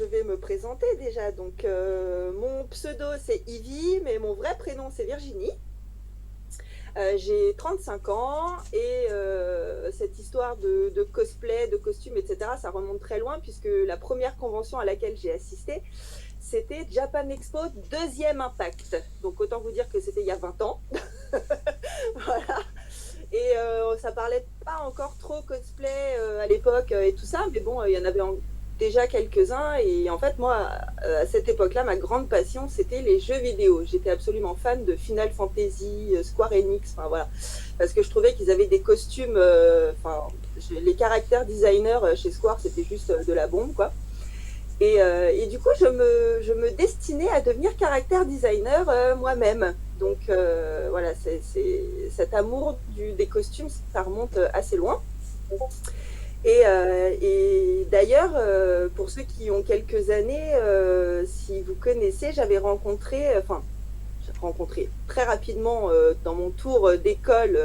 je vais me présenter déjà. Donc, mon pseudo, c'est Ivy, mais mon vrai prénom, c'est Virginie. J'ai 35 ans et cette histoire de cosplay, de costume, etc., ça remonte très loin puisque la première convention à laquelle j'ai assisté, c'était Japan Expo deuxième Impact. Donc, autant vous dire que c'était il y a 20 ans. Voilà. Et ça parlait pas encore trop cosplay à l'époque et tout ça, mais bon, il y en avait déjà quelques-uns. Et en fait, moi, à cette époque-là, ma grande passion, c'était les jeux vidéo. J'étais absolument fan de Final Fantasy, Square Enix, enfin voilà, parce que je trouvais qu'ils avaient des costumes, enfin, les caractères designers chez Square, c'était juste de la bombe, quoi. Et du coup, je me destinais à devenir caractère designer moi-même. Donc voilà, cet amour des costumes, ça remonte assez loin. Et d'ailleurs, pour ceux qui ont quelques années, si vous connaissez, j'ai rencontré très rapidement dans mon tour d'école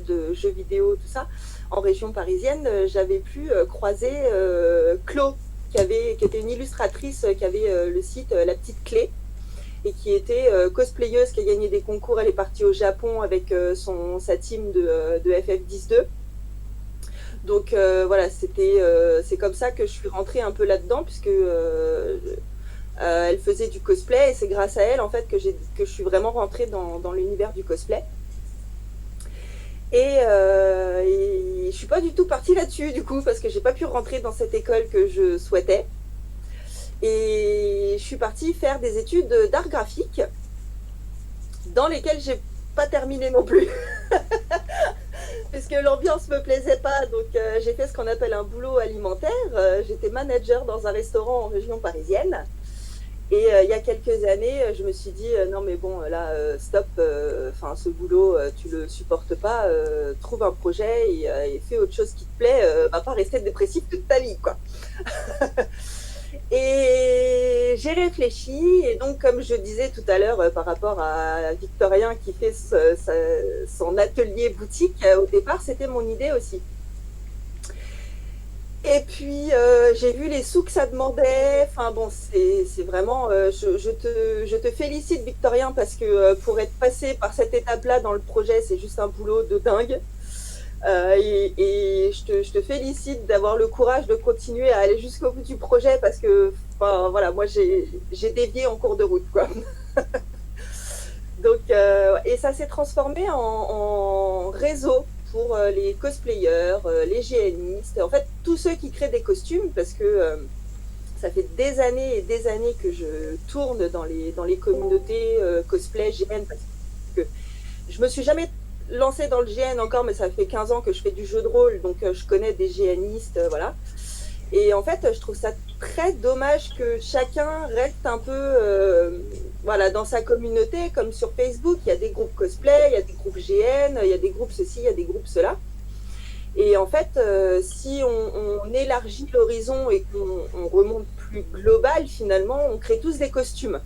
de jeux vidéo, tout ça, en région parisienne, j'avais pu croiser Chlo, qui était une illustratrice qui avait le site La Petite Clé et qui était cosplayeuse, qui a gagné des concours. Elle est partie au Japon avec sa team de FF12. Donc voilà, c'est comme ça que je suis rentrée un peu là-dedans, puisque elle faisait du cosplay et c'est grâce à elle en fait que je suis vraiment rentrée dans l'univers du cosplay. Et je suis pas du tout partie là-dessus du coup parce que j'ai pas pu rentrer dans cette école que je souhaitais. Et je suis partie faire des études d'art graphique dans lesquelles j'ai pas terminé non plus. Parce que l'ambiance me plaisait pas, donc j'ai fait ce qu'on appelle un boulot alimentaire. J'étais manager dans un restaurant en région parisienne. Et il y a quelques années, je me suis dit non mais bon là stop, enfin ce boulot tu le supportes pas, trouve un projet et fais autre chose qui te plaît, va pas rester dépressif toute ta vie quoi. Et j'ai réfléchi et donc comme je disais tout à l'heure par rapport à Victorien qui fait son atelier boutique, au départ c'était mon idée aussi. Et puis j'ai vu les sous que ça demandait. Enfin bon, c'est vraiment. Je te félicite Victorien parce que pour être passé par cette étape-là dans le projet, c'est juste un boulot de dingue. Et je te félicite d'avoir le courage de continuer à aller jusqu'au bout du projet parce que, enfin voilà, moi j'ai dévié en cours de route quoi. Donc et ça s'est transformé en réseau pour les cosplayers, les GNistes, en fait tous ceux qui créent des costumes parce que ça fait des années et des années que je tourne dans les communautés cosplay GN parce que je me suis jamais lancée dans le GN encore, mais ça fait 15 ans que je fais du jeu de rôle, donc je connais des GNistes, voilà. Et en fait, je trouve ça très dommage que chacun reste un peu voilà, dans sa communauté, comme sur Facebook, il y a des groupes cosplay, il y a des groupes GN, il y a des groupes ceci, il y a des groupes cela. Et en fait, si on élargit l'horizon et qu'on remonte plus global, finalement, on crée tous des costumes.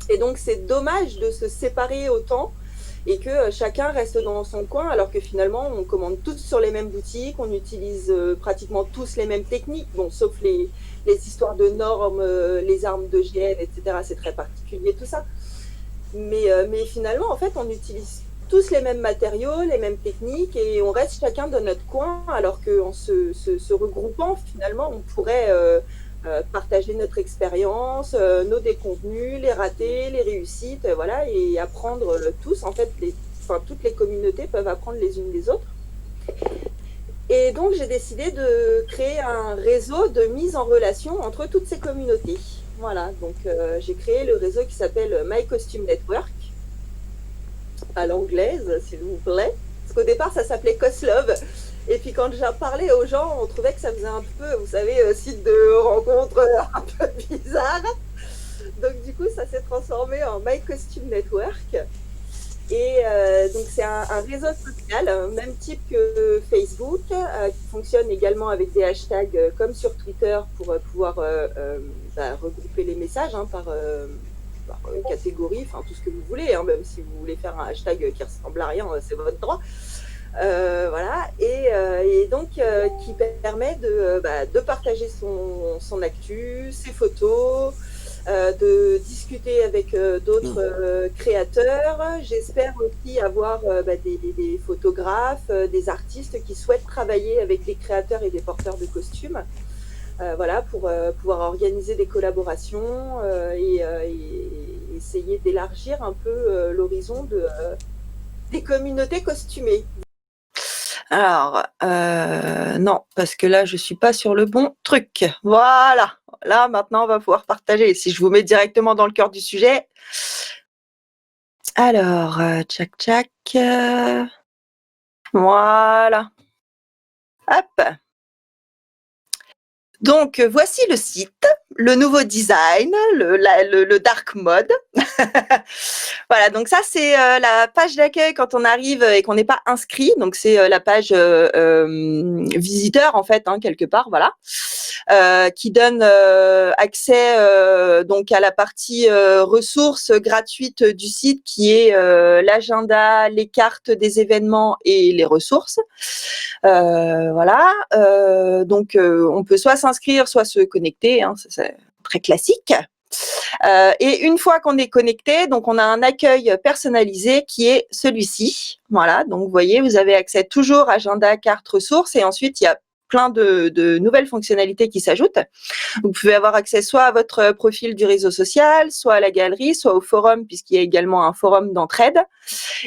Et donc, c'est dommage de se séparer autant et que chacun reste dans son coin, alors que finalement, on commande tous sur les mêmes boutiques, on utilise pratiquement tous les mêmes techniques, bon, sauf les histoires de normes, les armes de GN, etc. C'est très particulier tout ça. Mais finalement, en fait, on utilise tous les mêmes matériaux, les mêmes techniques, et on reste chacun dans notre coin, alors qu'en se regroupant, finalement, on pourrait partager notre expérience, nos déconvenus, les ratés, les réussites, voilà, et apprendre tous, en fait, enfin, toutes les communautés peuvent apprendre les unes des autres. Et donc, j'ai décidé de créer un réseau de mise en relation entre toutes ces communautés. Voilà, donc j'ai créé le réseau qui s'appelle My Costume Network, à l'anglaise, s'il vous plaît. Parce qu'au départ, ça s'appelait Coslove. Et puis quand j'ai parlé aux gens, on trouvait que ça faisait un peu, vous savez, site de rencontre un peu bizarre. Donc du coup, ça s'est transformé en My Costume Network. Et donc c'est un réseau social, même type que Facebook, qui fonctionne également avec des hashtags comme sur Twitter pour pouvoir regrouper les messages hein, par catégorie, enfin tout ce que vous voulez, hein, même si vous voulez faire un hashtag qui ressemble à rien, c'est votre droit. Voilà, et donc qui permet de partager son actu, ses photos, de discuter avec d'autres créateurs. J'espère aussi avoir des photographes, des artistes qui souhaitent travailler avec les créateurs et des porteurs de costumes. Voilà, pour pouvoir organiser des collaborations et essayer d'élargir un peu l'horizon des communautés costumées. Alors, non, parce que là, je suis pas sur le bon truc. Voilà. Là, maintenant, on va pouvoir partager. Si je vous mets directement dans le cœur du sujet. Alors, tchac, tchac. Voilà. Hop. Donc, voici le site, le nouveau design, le dark mode. Voilà, donc ça, c'est la page d'accueil quand on arrive et qu'on n'est pas inscrit. Donc, c'est la page visiteur, en fait, hein, quelque part, voilà, qui donne accès donc à la partie ressources gratuites du site, qui est l'agenda, les cartes des événements et les ressources. Voilà, donc on peut soit s'inscrire, soit se connecter, hein, c'est très classique. Et une fois qu'on est connecté, donc on a un accueil personnalisé qui est celui-ci. Voilà, donc vous voyez, vous avez accès toujours à agenda, carte, ressources, et ensuite il y a plein de nouvelles fonctionnalités qui s'ajoutent. Vous pouvez avoir accès soit à votre profil du réseau social, soit à la galerie, soit au forum, puisqu'il y a également un forum d'entraide,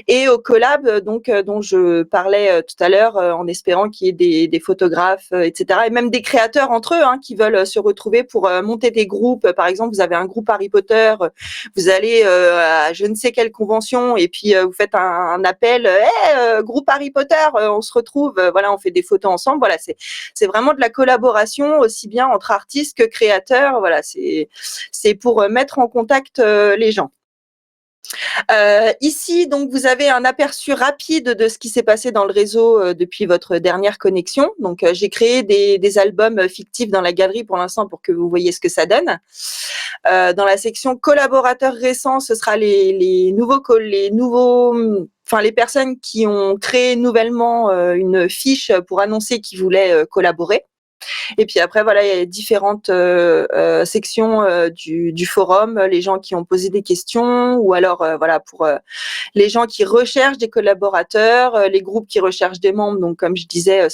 et au collab, donc dont je parlais tout à l'heure, en espérant qu'il y ait des photographes, etc., et même des créateurs entre eux, hein, qui veulent se retrouver pour monter des groupes. Par exemple, vous avez un groupe Harry Potter, vous allez à je ne sais quelle convention, et puis vous faites un appel, hey, groupe Harry Potter, on se retrouve, voilà, on fait des photos ensemble. Voilà, c'est vraiment de la collaboration aussi bien entre artistes que créateurs. Voilà, c'est pour mettre en contact les gens. Ici, donc, vous avez un aperçu rapide de ce qui s'est passé dans le réseau depuis votre dernière connexion. Donc, j'ai créé des albums fictifs dans la galerie pour l'instant pour que vous voyez ce que ça donne. Dans la section collaborateurs récents, ce sera les les personnes qui ont créé nouvellement une fiche pour annoncer qu'ils voulaient collaborer. Et puis après, voilà, il y a différentes sections du forum, les gens qui ont posé des questions, ou alors voilà, pour les gens qui recherchent des collaborateurs, les groupes qui recherchent des membres. Donc, comme je disais,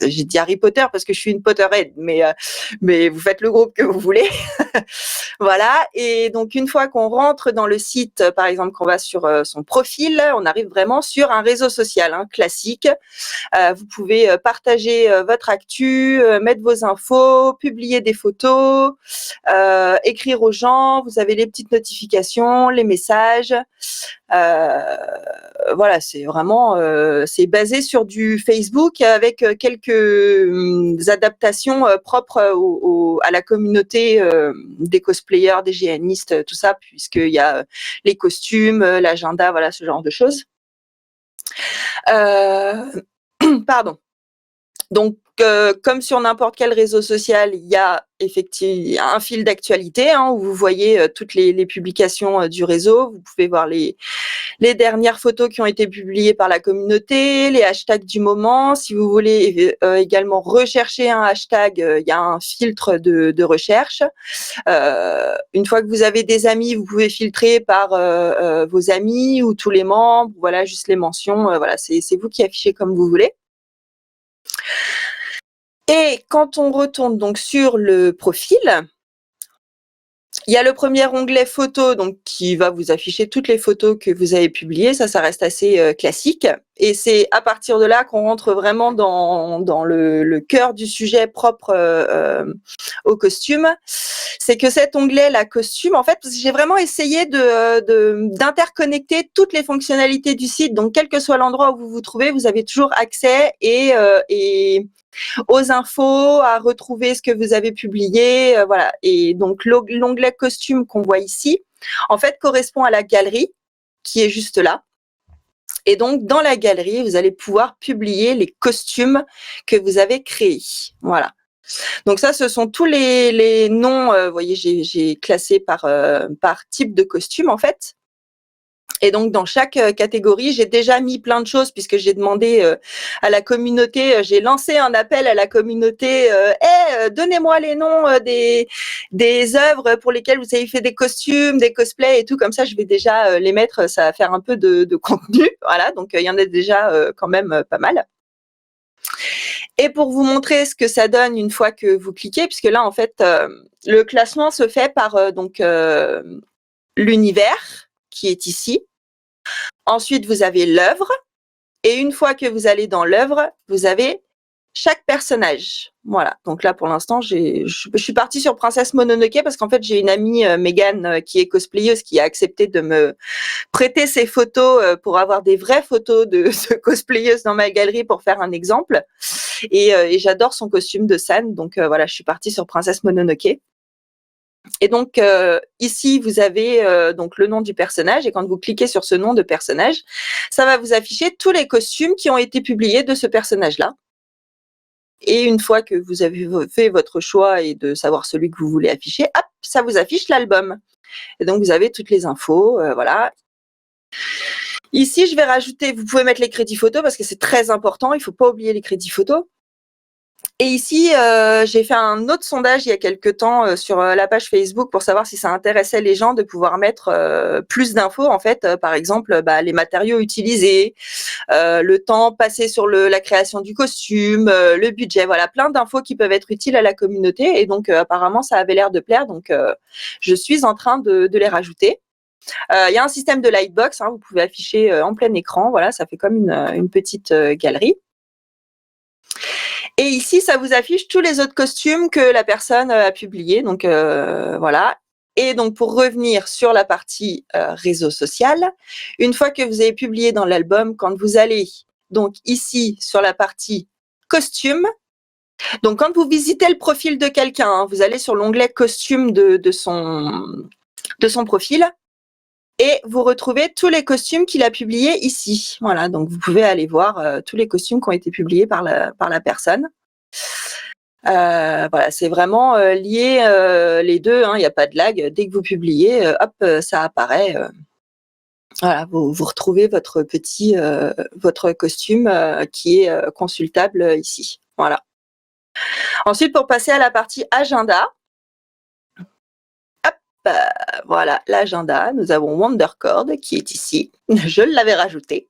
j'ai dit Harry Potter parce que je suis une Potterhead, mais vous faites le groupe que vous voulez. Voilà. Et donc, une fois qu'on rentre dans le site, par exemple, qu'on va sur son profil, on arrive vraiment sur un réseau social, hein, classique. Vous pouvez partager votre actu, mettre vos infos, publier des photos, écrire aux gens. Vous avez les petites notifications, les messages. Voilà, c'est vraiment c'est basé sur du Facebook avec quelques adaptations propres à la communauté des cosplayers, des GNistes, tout ça, puisqu'il y a les costumes, l'agenda, voilà, ce genre de choses. Pardon. Donc, comme sur n'importe quel réseau social, il y a effectivement un fil d'actualité, hein, où vous voyez toutes les publications du réseau. Vous pouvez voir les dernières photos qui ont été publiées par la communauté, les hashtags du moment. Si vous voulez également rechercher un hashtag, il y a un filtre de recherche. Une fois que vous avez des amis, vous pouvez filtrer par vos amis ou tous les membres. Voilà, juste les mentions. Voilà, c'est vous qui affichez comme vous voulez. Et quand on retourne donc sur le profil, il y a le premier onglet photos, donc qui va vous afficher toutes les photos que vous avez publiées. Ça reste assez classique. Et c'est à partir de là qu'on rentre vraiment dans le cœur du sujet propre au costume. C'est que cet onglet, la costume, en fait, j'ai vraiment essayé d'interconnecter toutes les fonctionnalités du site. Donc, quel que soit l'endroit où vous vous trouvez, vous avez toujours accès et aux infos, à retrouver ce que vous avez publié, voilà. Et donc l'onglet costume qu'on voit ici, en fait, correspond à la galerie qui est juste là. Et donc dans la galerie, vous allez pouvoir publier les costumes que vous avez créés. Voilà. Donc ça, ce sont tous les noms. Vous voyez, j'ai classé par type de costume en fait. Et donc, dans chaque catégorie, j'ai déjà mis plein de choses puisque j'ai demandé à la communauté, j'ai lancé un appel à la communauté, donnez-moi les noms des œuvres pour lesquelles vous avez fait des costumes, des cosplays et tout. Comme ça, je vais déjà les mettre, ça va faire un peu de contenu. Voilà, donc il y en a déjà quand même pas mal. Et pour vous montrer ce que ça donne une fois que vous cliquez, puisque là, en fait, le classement se fait par l'univers qui est ici. Ensuite, vous avez l'œuvre. Et une fois que vous allez dans l'œuvre, vous avez chaque personnage. Voilà. Donc là, pour l'instant, je suis partie sur Princesse Mononoke parce qu'en fait, j'ai une amie, Megan, qui est cosplayeuse, qui a accepté de me prêter ses photos pour avoir des vraies photos de cosplayeuse dans ma galerie pour faire un exemple. Et j'adore son costume de San. Donc voilà, je suis partie sur Princesse Mononoke. Et donc ici vous avez donc le nom du personnage et quand vous cliquez sur ce nom de personnage, ça va vous afficher tous les costumes qui ont été publiés de ce personnage-là. Et une fois que vous avez fait votre choix et de savoir celui que vous voulez afficher, hop, ça vous affiche l'album. Et donc vous avez toutes les infos, voilà. Ici, je vais rajouter, vous pouvez mettre les crédits photos parce que c'est très important, il faut pas oublier les crédits photos. Et ici, j'ai fait un autre sondage il y a quelque temps sur la page Facebook pour savoir si ça intéressait les gens de pouvoir mettre plus d'infos. En fait, par exemple, les matériaux utilisés, le temps passé sur la création du costume, le budget. Voilà, plein d'infos qui peuvent être utiles à la communauté. Et donc, apparemment, ça avait l'air de plaire. Donc, je suis en train de les rajouter. Il y a un système de lightbox. Vous pouvez afficher en plein écran. Voilà, ça fait comme une petite galerie. Et ici, ça vous affiche tous les autres costumes que la personne a publiés. Donc voilà. Et donc pour revenir sur la partie réseau social, une fois que vous avez publié dans l'album, quand vous allez donc ici sur la partie costume, donc quand vous visitez le profil de quelqu'un, vous allez sur l'onglet costume de son profil. Et vous retrouvez tous les costumes qu'il a publiés ici. Voilà, donc vous pouvez aller voir tous les costumes qui ont été publiés par la personne. Voilà, c'est vraiment lié les deux. Il n'y a pas de lag. Dès que vous publiez, hop, ça apparaît. Voilà, vous retrouvez votre votre costume qui est consultable ici. Voilà. Ensuite, pour passer à la partie agenda. Voilà, l'agenda. Nous avons Wondercord qui est ici. Je l'avais rajouté.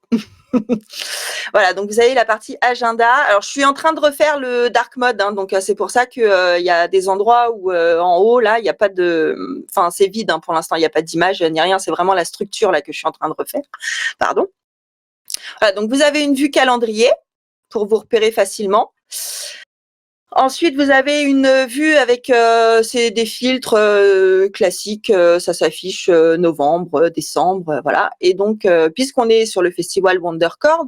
Voilà, donc vous avez la partie agenda. Alors, je suis en train de refaire le dark mode, donc c'est pour ça que y a des endroits où en haut, là, il n'y a pas de... Enfin, c'est vide pour l'instant, il n'y a pas d'image ni rien. C'est vraiment la structure là que je suis en train de refaire. Pardon. Voilà, donc vous avez une vue calendrier pour vous repérer facilement. Ensuite, vous avez une vue avec c'est des filtres classiques, ça s'affiche novembre, décembre, voilà. Et donc, puisqu'on est sur le festival Wondercord,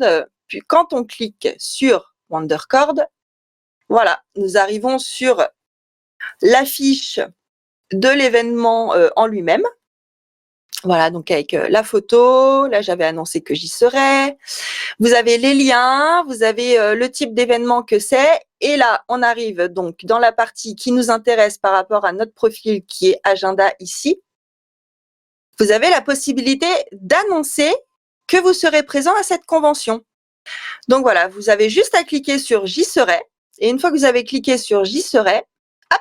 puis quand on clique sur Wondercord, voilà, nous arrivons sur l'affiche de l'événement en lui-même. Voilà, donc avec la photo, là j'avais annoncé que j'y serais. Vous avez les liens, vous avez le type d'événement que c'est. Et là, on arrive donc dans la partie qui nous intéresse par rapport à notre profil qui est agenda ici. Vous avez la possibilité d'annoncer que vous serez présent à cette convention. Donc voilà, vous avez juste à cliquer sur j'y serai. Et une fois que vous avez cliqué sur j'y serai, hop,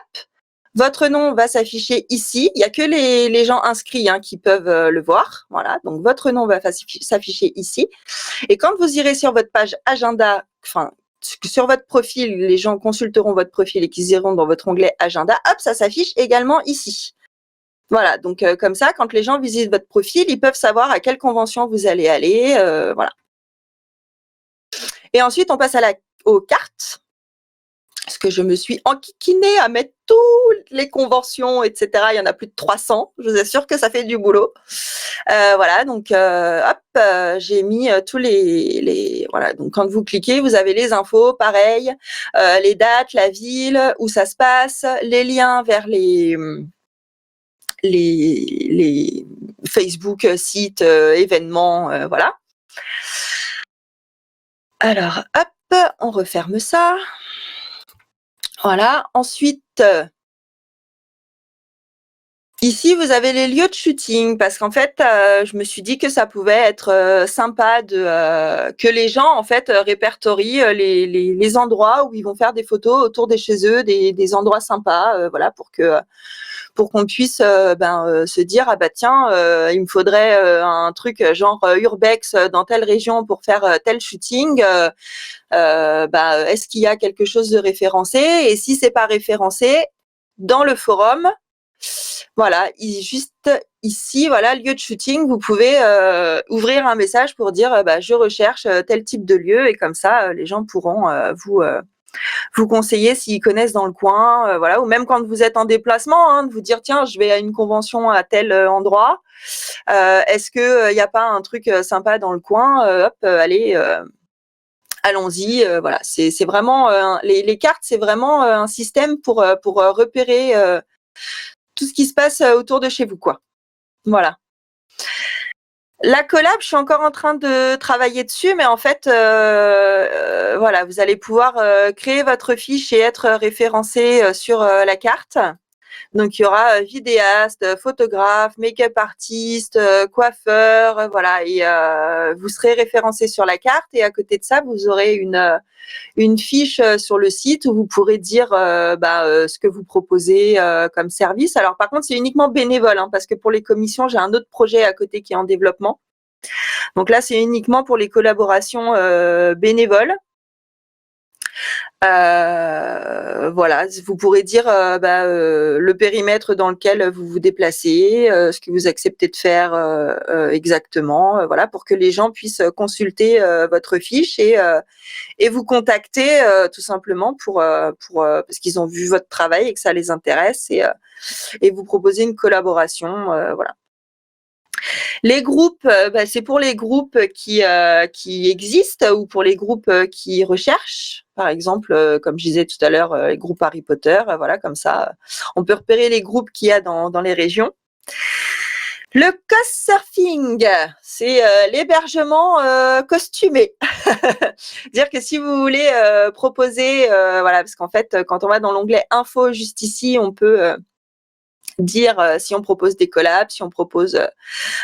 votre nom va s'afficher ici. Il n'y a que les gens inscrits qui peuvent le voir. Voilà, donc votre nom va s'afficher ici. Et quand vous irez sur votre page agenda, enfin, sur votre profil, les gens consulteront votre profil et qu'ils iront dans votre onglet agenda, hop, ça s'affiche également ici. Voilà, donc comme ça, quand les gens visitent votre profil, ils peuvent savoir à quelle convention vous allez aller. Voilà. Et ensuite, on passe aux cartes. Parce que je me suis enquiquinée à mettre toutes les conventions, etc. Il y en a plus de 300. Je vous assure que ça fait du boulot. Voilà, donc hop, j'ai mis tous les voilà. Donc quand vous cliquez, vous avez les infos, pareil, les dates, la ville, où ça se passe, les liens vers les Facebook sites, événements, voilà. Alors hop, on referme ça. Voilà. Ensuite, Ici, vous avez les lieux de shooting parce qu'en fait, je me suis dit que ça pouvait être sympa que les gens en fait répertorient les endroits où ils vont faire des photos autour de chez eux, des endroits sympas, voilà, pour qu'on puisse se dire ah bah tiens, il me faudrait un truc genre urbex dans telle région pour faire tel shooting. Est-ce qu'il y a quelque chose de référencé? Et si c'est pas référencé, dans le forum, voilà, juste ici, voilà, lieu de shooting, vous pouvez ouvrir un message pour dire je recherche tel type de lieu, et comme ça, les gens pourront vous conseiller s'ils connaissent dans le coin, voilà, ou même quand vous êtes en déplacement, hein, de vous dire tiens, je vais à une convention à tel endroit, est-ce que il n'y a pas un truc sympa dans le coin, hop, allez. Allons-y, voilà, c'est vraiment les cartes, c'est vraiment un système pour repérer tout ce qui se passe autour de chez vous, quoi. Voilà. La collab, je suis encore en train de travailler dessus, mais en fait, voilà, vous allez pouvoir créer votre fiche et être référencé sur la carte. Donc, il y aura vidéaste, photographe, make-up artiste, coiffeur, voilà, et vous serez référencé sur la carte. Et à côté de ça, vous aurez une fiche sur le site où vous pourrez dire ce que vous proposez comme service. Alors par contre, c'est uniquement bénévole, hein, parce que pour les commissions, j'ai un autre projet à côté qui est en développement. Donc là, c'est uniquement pour les collaborations bénévoles. Voilà, vous pourrez dire le périmètre dans lequel vous vous déplacez, ce que vous acceptez de faire exactement, voilà, pour que les gens puissent consulter votre fiche et vous contacter tout simplement pour parce qu'ils ont vu votre travail et que ça les intéresse, et vous proposer une collaboration, voilà. Les groupes, c'est pour les groupes qui existent ou pour les groupes qui recherchent. Par exemple, comme je disais tout à l'heure, les groupes Harry Potter, voilà, comme ça, on peut repérer les groupes qu'il y a dans les régions. Le Couchsurfing, c'est l'hébergement costumé. Dire que si vous voulez proposer, voilà, parce qu'en fait, quand on va dans l'onglet info juste ici, on peut dire si on propose des collabs, si on propose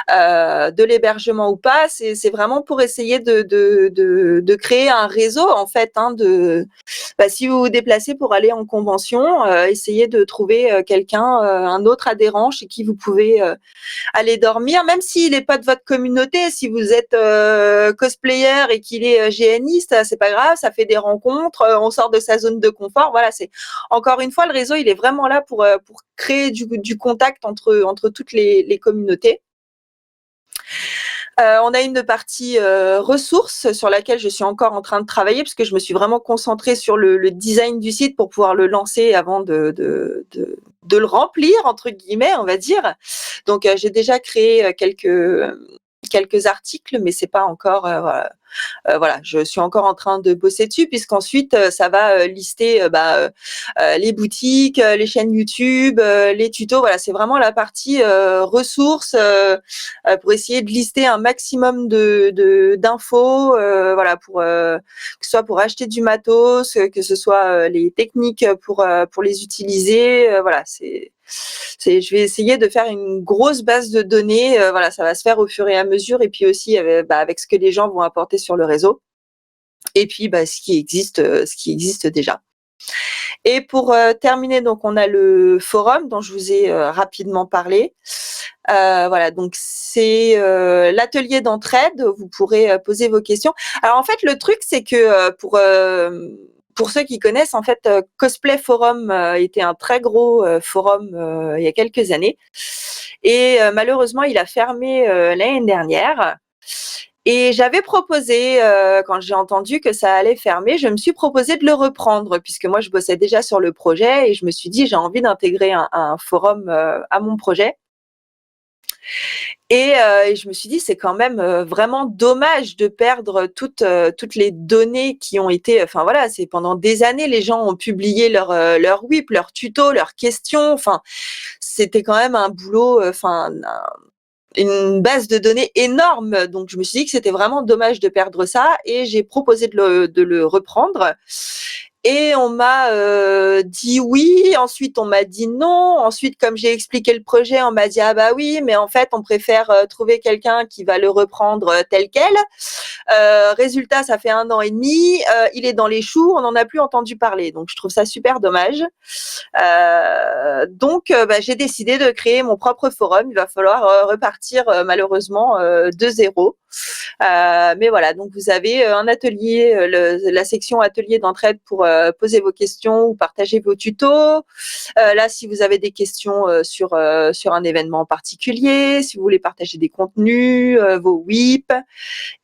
de l'hébergement ou pas. C'est vraiment pour essayer de créer un réseau, en fait, hein, si vous vous déplacez pour aller en convention, essayez de trouver quelqu'un, un autre adhérent chez qui vous pouvez aller dormir, même s'il n'est pas de votre communauté. Si vous êtes cosplayer et qu'il est GNiste, c'est pas grave, ça fait des rencontres, on sort de sa zone de confort. Voilà, c'est encore une fois, le réseau, il est vraiment là pour créer du contact entre toutes les communautés. On a une partie ressources sur laquelle je suis encore en train de travailler, parce que je me suis vraiment concentrée sur le design du site pour pouvoir le lancer avant de le remplir, entre guillemets, on va dire. Donc j'ai déjà créé quelques articles, mais c'est pas encore voilà, je suis encore en train de bosser dessus, puisqu'ensuite ça va lister les boutiques, les chaînes YouTube, les tutos. Voilà, c'est vraiment la partie ressources pour essayer de lister un maximum d'infos, voilà, que ce soit pour acheter du matos, que ce soit les techniques pour les utiliser. Voilà, je vais essayer de faire une grosse base de données. Voilà, ça va se faire au fur et à mesure, et puis aussi avec ce que les gens vont apporter sur le réseau, et puis ce qui existe déjà. Et pour terminer, donc on a le forum dont je vous ai rapidement parlé. Voilà, donc c'est l'atelier d'entraide. Vous pourrez poser vos questions. Alors en fait, le truc, c'est que pour ceux qui connaissent, en fait, Cosplay Forum était un très gros forum il y a quelques années, et malheureusement, il a fermé l'année dernière. Et j'avais proposé, quand j'ai entendu que ça allait fermer, je me suis proposé de le reprendre, puisque moi je bossais déjà sur le projet, et je me suis dit j'ai envie d'intégrer un forum à mon projet. Et je me suis dit c'est quand même vraiment dommage de perdre toutes les données qui ont été, enfin voilà, c'est pendant des années les gens ont publié leur WIP, leurs tutos, leurs questions, enfin c'était quand même un boulot, une base de données énorme. Donc je me suis dit que c'était vraiment dommage de perdre ça, et j'ai proposé de le reprendre. Et on m'a dit oui, ensuite on m'a dit non, ensuite comme j'ai expliqué le projet, on m'a dit ah bah oui, mais en fait on préfère trouver quelqu'un qui va le reprendre tel quel. Résultat, ça fait 1 an et demi, il est dans les choux, on n'en a plus entendu parler, donc je trouve ça super dommage. Donc j'ai décidé de créer mon propre forum, il va falloir repartir malheureusement de zéro. Mais voilà, donc vous avez un atelier, la section atelier d'entraide pour poser vos questions ou partager vos tutos. Là, si vous avez des questions sur un événement en particulier, si vous voulez partager des contenus, vos WIP,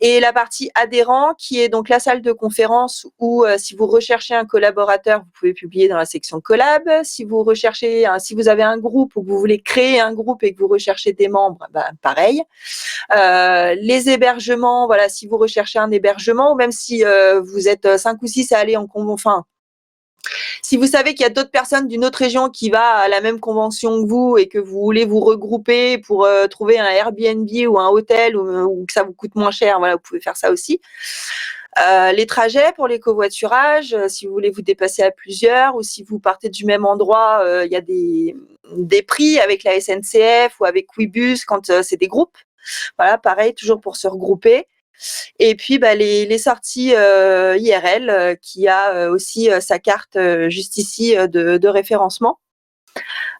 et la partie adhérent qui est donc la salle de conférence où si vous recherchez un collaborateur, vous pouvez publier dans la section collab. Si vous recherchez, si vous avez un groupe ou que vous voulez créer un groupe et que vous recherchez des membres, pareil. Les hébergements, voilà, si vous recherchez un hébergement ou même si vous êtes 5 ou 6 à aller si vous savez qu'il y a d'autres personnes d'une autre région qui va à la même convention que vous et que vous voulez vous regrouper pour trouver un Airbnb ou un hôtel ou que ça vous coûte moins cher, voilà, vous pouvez faire ça aussi. Les trajets pour les covoiturages, si vous voulez vous déplacer à plusieurs ou si vous partez du même endroit, il y a des prix avec la SNCF ou avec Ouibus quand c'est des groupes. Voilà, pareil, toujours pour se regrouper. Et puis les sorties IRL qui a aussi sa carte juste ici de référencement.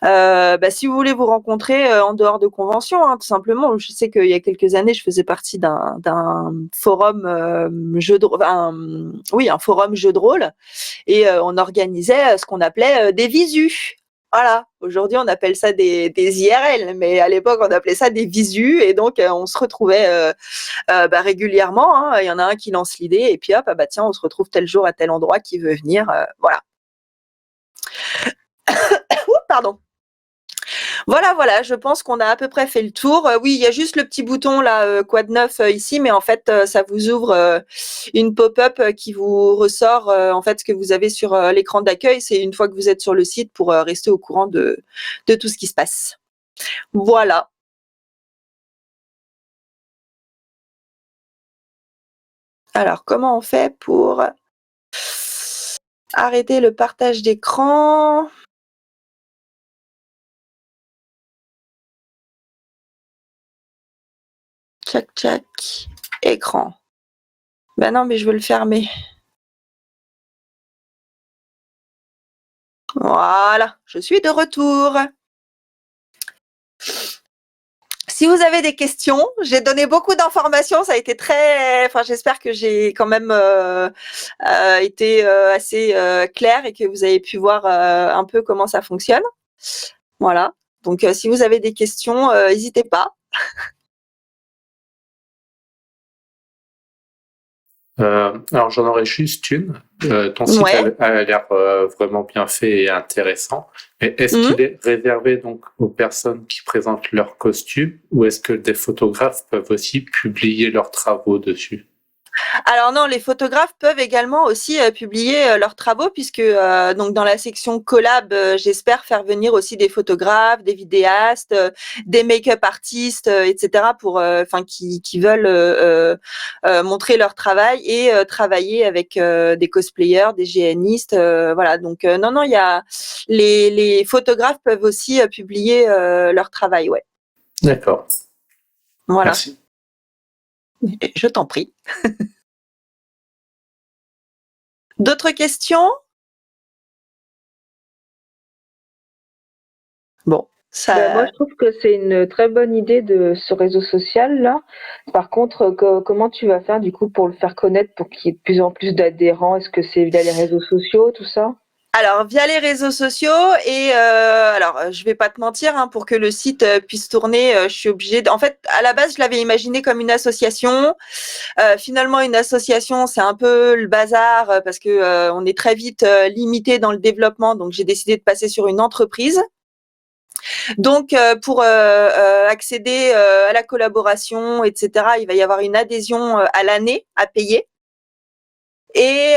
Si vous voulez vous rencontrer en dehors de convention, tout simplement. Je sais qu'il y a quelques années, je faisais partie d'un forum un forum jeu de rôle, et on organisait ce qu'on appelait des visus. Voilà. Aujourd'hui, on appelle ça des IRL, mais à l'époque, on appelait ça des visus, et donc on se retrouvait régulièrement. Il y en a un qui lance l'idée, et puis hop, tiens, on se retrouve tel jour à tel endroit, qui veut venir, voilà. Pardon. Voilà, je pense qu'on a à peu près fait le tour. Oui, il y a juste le petit bouton là, Quad 9 ici, mais en fait, ça vous ouvre une pop-up qui vous ressort en fait ce que vous avez sur l'écran d'accueil. C'est une fois que vous êtes sur le site pour rester au courant de tout ce qui se passe. Voilà. Alors, comment on fait pour arrêter le partage d'écran ? Tchac, écran. Ben non, mais je veux le fermer. Voilà, je suis de retour. Si vous avez des questions, j'ai donné beaucoup d'informations, ça a été j'espère que j'ai quand même été assez claire et que vous avez pu voir un peu comment ça fonctionne. Voilà. Donc, si vous avez des questions, n'hésitez pas. Alors j'en aurais juste une. Ton site a l'air vraiment bien fait et intéressant. Mais est-ce qu'il est réservé donc aux personnes qui présentent leurs costumes, ou est-ce que des photographes peuvent aussi publier leurs travaux dessus ? Alors non, les photographes peuvent également aussi publier leurs travaux, puisque donc dans la section collab, j'espère faire venir aussi des photographes, des vidéastes, des make-up artistes, etc. pour qui veulent montrer leur travail et travailler avec des cosplayers, des GNistes, voilà. Donc non, il y a les photographes peuvent aussi publier leur travail, ouais. D'accord. Voilà. Merci. Je t'en prie. D'autres questions ? Bon, ça. Moi, je trouve que c'est une très bonne idée de ce réseau social là. Par contre, comment tu vas faire du coup pour le faire connaître, pour qu'il y ait de plus en plus d'adhérents ? Est-ce que c'est via les réseaux sociaux, tout ça ? Alors, via les réseaux sociaux et je vais pas te mentir, pour que le site puisse tourner, je suis obligée en fait, à la base, je l'avais imaginé comme une association. Finalement, une association, c'est un peu le bazar parce que on est très vite limité dans le développement, donc j'ai décidé de passer sur une entreprise. Donc, pour accéder à la collaboration, etc., il va y avoir une adhésion à l'année à payer. Et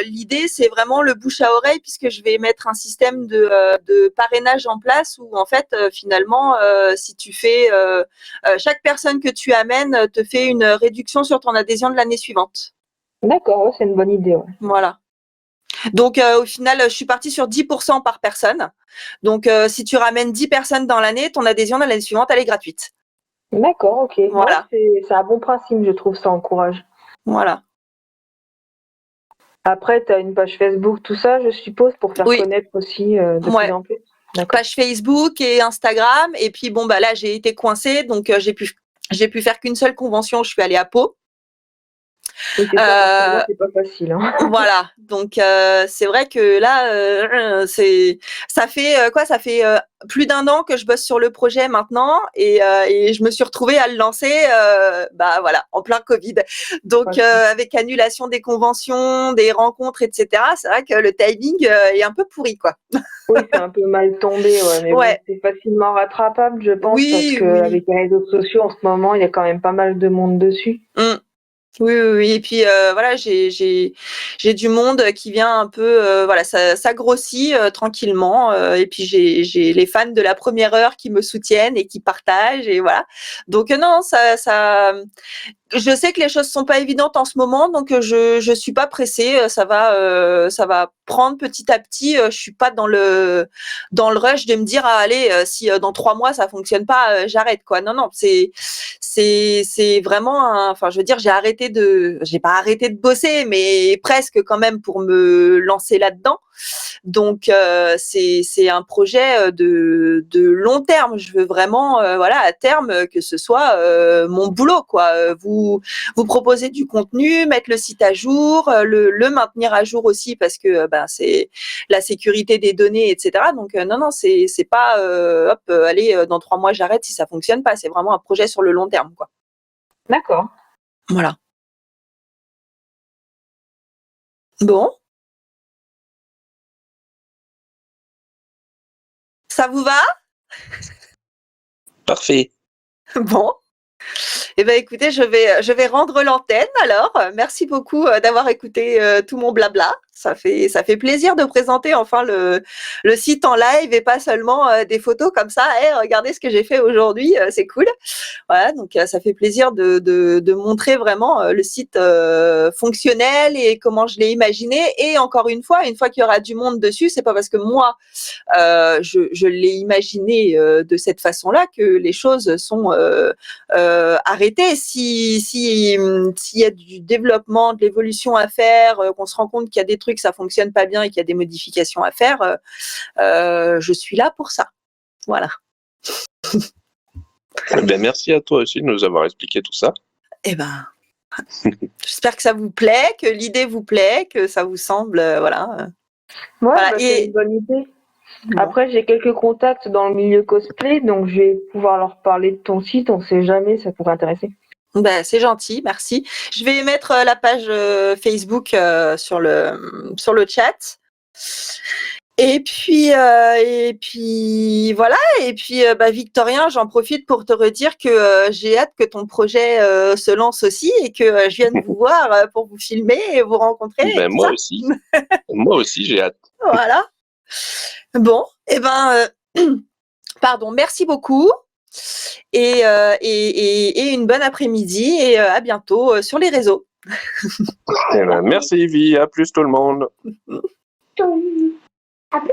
l'idée, c'est vraiment le bouche à oreille, puisque je vais mettre un système de parrainage en place où, en fait, finalement, si tu fais chaque personne que tu amènes te fait une réduction sur ton adhésion de l'année suivante. D'accord, ouais, c'est une bonne idée. Ouais. Voilà. Donc, au final, je suis partie sur 10% par personne. Donc, si tu ramènes 10 personnes dans l'année, ton adhésion dans l'année suivante, elle est gratuite. D'accord, ok. Voilà. Ouais, c'est un bon principe, je trouve, ça encourage. Voilà. Après, tu as une page Facebook, tout ça, je suppose, pour faire connaître aussi de plus en plus. Page Facebook et Instagram. Et puis, bon, bah là, j'ai été coincée. Donc, j'ai pu faire qu'une seule convention. Je suis allée à Pau. Oui, c'est ça, c'est pas facile. Hein. Voilà, donc c'est vrai que là, ça fait plus d'1 an que je bosse sur le projet maintenant et je me suis retrouvée à le lancer, voilà, en plein Covid. Donc avec annulation des conventions, des rencontres, etc. C'est vrai que le timing est un peu pourri, quoi. Oui, c'est un peu mal tombé, mais bon, c'est facilement rattrapable, je pense, parce qu'avec les réseaux sociaux en ce moment, il y a quand même pas mal de monde dessus. Oui. Et puis voilà, j'ai du monde qui vient un peu, voilà, ça grossit tranquillement. Et puis j'ai les fans de la première heure qui me soutiennent et qui partagent et voilà. Donc non, ça. Je sais que les choses sont pas évidentes en ce moment, donc je suis pas pressée. Ça va prendre petit à petit. Je suis pas dans le rush de me dire allez, si dans 3 mois ça fonctionne pas, j'arrête quoi. Non, c'est vraiment enfin je veux dire, j'ai pas arrêté de bosser, mais presque quand même pour me lancer là-dedans. Donc c'est un projet de long terme. Je veux vraiment voilà, à terme que ce soit mon boulot quoi. Vous proposez du contenu, mettre le site à jour, le maintenir à jour aussi parce que c'est la sécurité des données, etc. Donc non, c'est pas allez, dans 3 mois j'arrête si ça fonctionne pas. C'est vraiment un projet sur le long terme quoi. D'accord. Voilà. Bon. Ça vous va? Parfait. Bon. Eh ben écoutez, je vais rendre l'antenne alors. Merci beaucoup d'avoir écouté tout mon blabla. Ça fait plaisir de présenter enfin le site en live et pas seulement des photos comme ça. Hey, regardez ce que j'ai fait aujourd'hui, c'est cool. Voilà, donc ça fait plaisir de montrer vraiment le site fonctionnel et comment je l'ai imaginé. Et encore une fois qu'il y aura du monde dessus, c'est pas parce que moi je l'ai imaginé de cette façon-là que les choses sont arrêtées. S'il y a du développement, de l'évolution à faire, qu'on se rend compte qu'il y a des trucs ça fonctionne pas bien et qu'il y a des modifications à faire, je suis là pour ça. Voilà. Merci à toi aussi de nous avoir expliqué tout ça. J'espère que ça vous plaît, que l'idée vous plaît, que ça vous semble, voilà. Voilà. C'est une bonne idée. Bon. Après, j'ai quelques contacts dans le milieu cosplay, donc je vais pouvoir leur parler de ton site. On ne sait jamais, ça pourrait intéresser. C'est gentil, merci. Je vais mettre la page Facebook sur le chat. Et puis voilà. Et puis Victorien, j'en profite pour te redire que j'ai hâte que ton projet se lance aussi et que je vienne vous voir pour vous filmer et vous rencontrer. Moi aussi. Moi aussi, j'ai hâte. Voilà. Bon, pardon, merci beaucoup. Et une bonne après-midi et à bientôt sur les réseaux. Merci Yvi, à plus tout le monde. À plus.